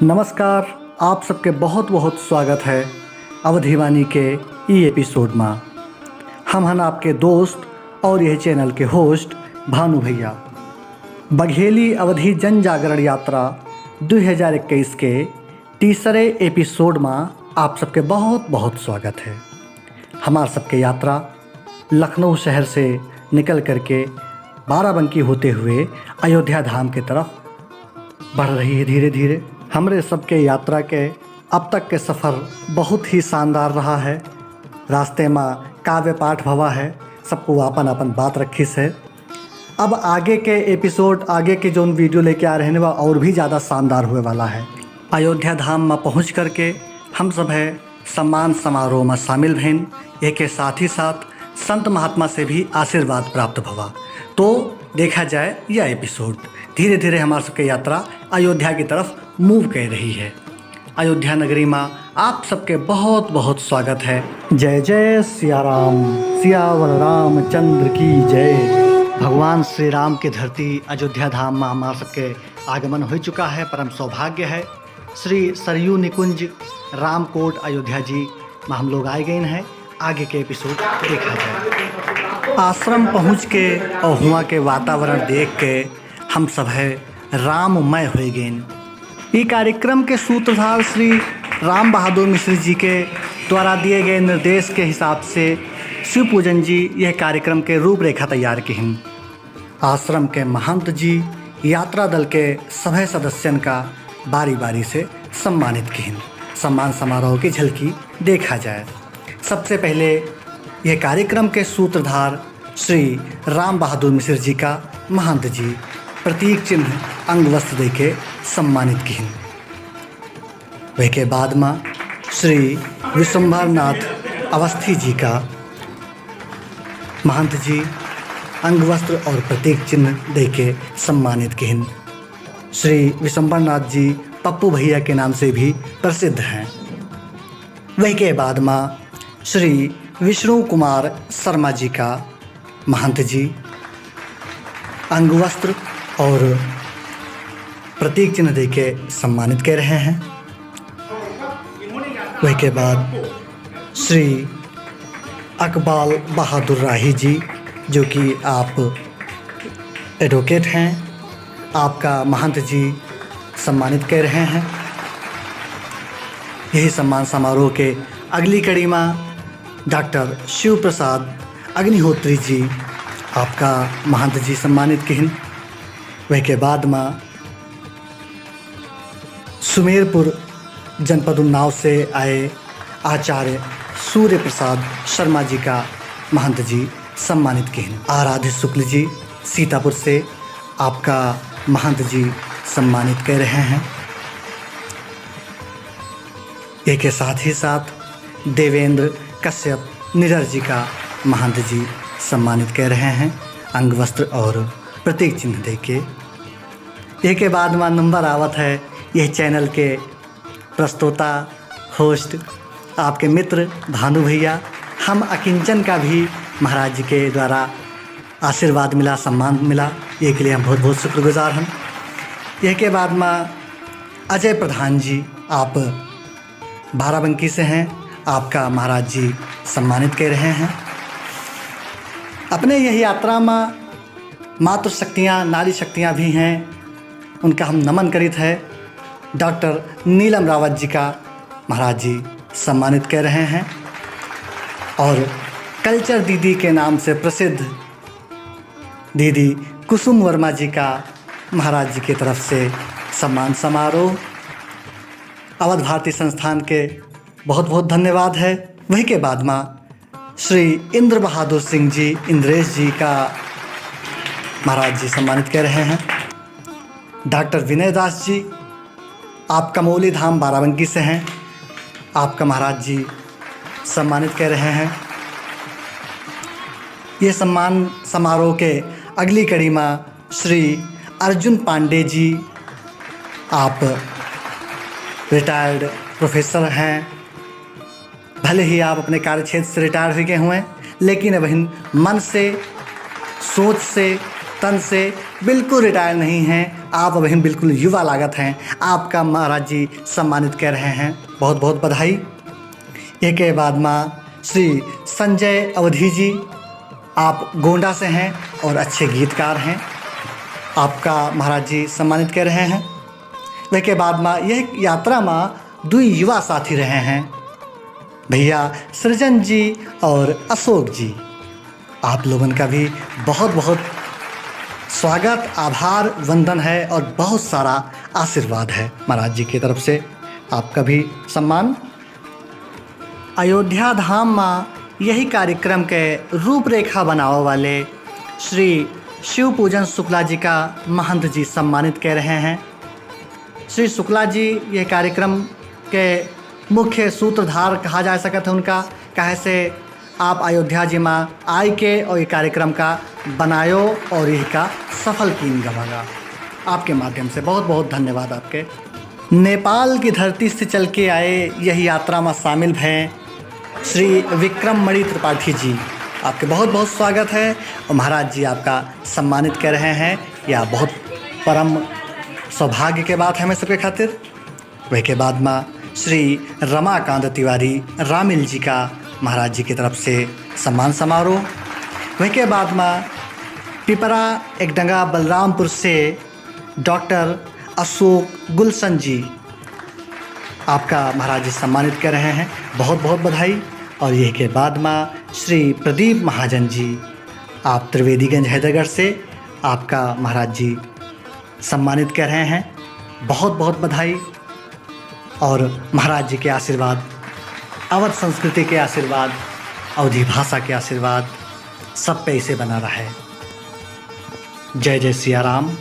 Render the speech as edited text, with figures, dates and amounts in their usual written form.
नमस्कार। आप सबके बहुत बहुत स्वागत है अवधिवाणी के ई एपिसोड में। हम हैं आपके दोस्त और यह चैनल के होस्ट भानु भैया। बघेली अवधि जन जागरण यात्रा 2021 के तीसरे एपिसोड में आप सबके बहुत बहुत स्वागत है। हमार सबके यात्रा लखनऊ शहर से निकल करके बाराबंकी होते हुए अयोध्या धाम की तरफ बढ़ रही है धीरे धीरे। हमरे सबके यात्रा के अब तक के सफ़र बहुत ही शानदार रहा है। रास्ते में काव्य पाठ भवा है, सबको अपन अपन बात रखी से। अब आगे के एपिसोड, आगे के जो वीडियो लेके आ रहे हैं वह और भी ज़्यादा शानदार हुए वाला है। अयोध्या धाम में पहुँच करके हम सब है सम्मान समारोह में शामिल भैन। एक के साथ ही साथ संत महात्मा से भी आशीर्वाद प्राप्त भवा। तो देखा जाए यह एपिसोड धीरे धीरे हमारे सबके यात्रा अयोध्या की तरफ मूव कर रही है। अयोध्या नगरी में आप सबके बहुत बहुत स्वागत है। जय जय सिया राम, सियावर रामचंद्र की जय। भगवान श्री राम की धरती अयोध्या धाम में हमारे सबके आगमन हो चुका है। परम सौभाग्य है। श्री सरयू निकुंज रामकोट अयोध्या जी में हम लोग आए गए हैं। आगे के एपिसोड देखा जाए। आश्रम पहुँच के और हुआ के वातावरण देख के हम सब है राममय हो गए। ये कार्यक्रम के सूत्रधार श्री राम बहादुर मिश्र जी के द्वारा दिए गए निर्देश के हिसाब से शिव पूजन जी यह कार्यक्रम के रूपरेखा तैयार की हैं। आश्रम के महंत जी यात्रा दल के सभी सदस्यों का बारी बारी से सम्मानित की हैं। सम्मान समारोह की झलकी देखा जाए। सबसे पहले यह कार्यक्रम के सूत्रधार श्री राम बहादुर मिश्र जी का महंत जी प्रतीक चिन्ह अंग वस्त्र दे के सम्मानित की। वह के बाद में श्री विश्वंभरनाथ अवस्थी जी का महंत जी अंग वस्त्र और प्रतीक चिन्ह दे के सम्मानित की। श्री विश्वंभरनाथ जी पप्पू भैया के नाम से भी प्रसिद्ध हैं। वह के बाद में श्री विष्णु कुमार शर्मा जी का महंत जी अंग वस्त्र और प्रतीक चिन्ह दे के सम्मानित कर रहे हैं। वह के बाद श्री अकबाल बहादुर राही जी, जो कि आप एडवोकेट हैं, आपका महंत जी सम्मानित कर रहे हैं। यही सम्मान समारोह के अगली कड़ी में डॉक्टर शिव प्रसाद अग्निहोत्री जी, आपका महंत जी सम्मानित किन। वह के बाद में सुमेरपुर जनपद उन्नाव से आए आचार्य सूर्य प्रसाद शर्मा जी का महंत जी सम्मानित किन। आराध्य शुक्ल जी सीतापुर से आपका महंत जी सम्मानित कर रहे हैं। एक के साथ ही साथ देवेंद्र कश्यप निडर जी का महंत जी सम्मानित कर रहे हैं अंग वस्त्र और प्रतीक चिन्ह दे के। एक के बाद में नंबर आवत है यह चैनल के प्रस्तोता होस्ट आपके मित्र भानु भैया। हम अकिंचन का भी महाराज जी के द्वारा आशीर्वाद मिला, सम्मान मिला, ये के लिए हम बहुत बहुत शुक्रगुजार हैं। यह के बाद में अजय प्रधान जी, आप बाराबंकी से हैं, आपका महाराज जी सम्मानित कर रहे हैं। अपने यह यात्रा में मातृ शक्तियाँ, नारी शक्तियाँ भी हैं, उनका हम नमन करित है। डॉक्टर नीलम रावत जी का महाराज जी सम्मानित कर रहे हैं। और कल्चर दीदी के नाम से प्रसिद्ध दीदी कुसुम वर्मा जी का महाराज जी की तरफ से सम्मान समारोह। अवध भारती संस्थान के बहुत बहुत धन्यवाद है। वही के बाद में श्री इंद्र बहादुर सिंह जी, इंद्रेश जी का महाराज जी सम्मानित कर रहे हैं। डॉक्टर विनय दास जी, आप कमोली धाम बाराबंकी से हैं, आपका महाराज जी सम्मानित कर रहे हैं। ये सम्मान समारोह के अगली कड़ी में श्री अर्जुन पांडे जी, आप रिटायर्ड प्रोफेसर हैं। भले ही आप अपने कार्यक्षेत्र से रिटायर हो गए हुए हैं, लेकिन अब मन से, सोच से तन से बिल्कुल रिटायर नहीं हैं, आप अभी बिल्कुल युवा लागत हैं। आपका महाराज जी सम्मानित कर रहे हैं, बहुत बहुत बधाई। एक बाद में श्री संजय अवधी जी, आप गोंडा से हैं और अच्छे गीतकार हैं, आपका महाराज जी सम्मानित कर रहे हैं। वह के बाद में यह यात्रा में दो युवा साथी रहे हैं, भैया सृजन जी और अशोक जी। आप लोगों का भी बहुत बहुत स्वागत, आभार, वंदन है और बहुत सारा आशीर्वाद है महाराज जी की तरफ से। आपका भी सम्मान। अयोध्या धाम में यही कार्यक्रम के रूपरेखा बनाने वाले श्री शिव पूजन शुक्ला जी का महंत जी सम्मानित कर रहे हैं। श्री शुक्ला जी ये कार्यक्रम के मुख्य सूत्रधार कहा जा सकता है उनका, कहे से आप अयोध्या जी में आई के और ये कार्यक्रम का बनायो और यही का सफल कीन गवागा। आपके माध्यम से बहुत बहुत धन्यवाद आपके। नेपाल की धरती से चल के आए यही यात्रा में शामिल हैं श्री विक्रम मणि त्रिपाठी जी, आपके बहुत बहुत स्वागत है और महाराज जी आपका सम्मानित कर रहे हैं। यह बहुत परम सौभाग्य के बात है हमें सबके खातिर। वह के बाद में श्री रमाकांत तिवारी रामिल जी का महाराज जी की तरफ से सम्मान समारोह। वह के बाद में पिपरा एकदंगा बलरामपुर से डॉक्टर अशोक गुलशन जी, आपका महाराज जी सम्मानित कर रहे हैं, बहुत बहुत बधाई। और यह के बाद में श्री प्रदीप महाजन जी, आप त्रिवेदीगंज हैदरगढ़ से, आपका महाराज जी सम्मानित कर रहे हैं, बहुत बहुत बधाई। और महाराज जी के आशीर्वाद, अवध संस्कृति के आशीर्वाद, अवधी भाषा के आशीर्वाद सब पे इसे बना रहा है। जय जय सिया राम।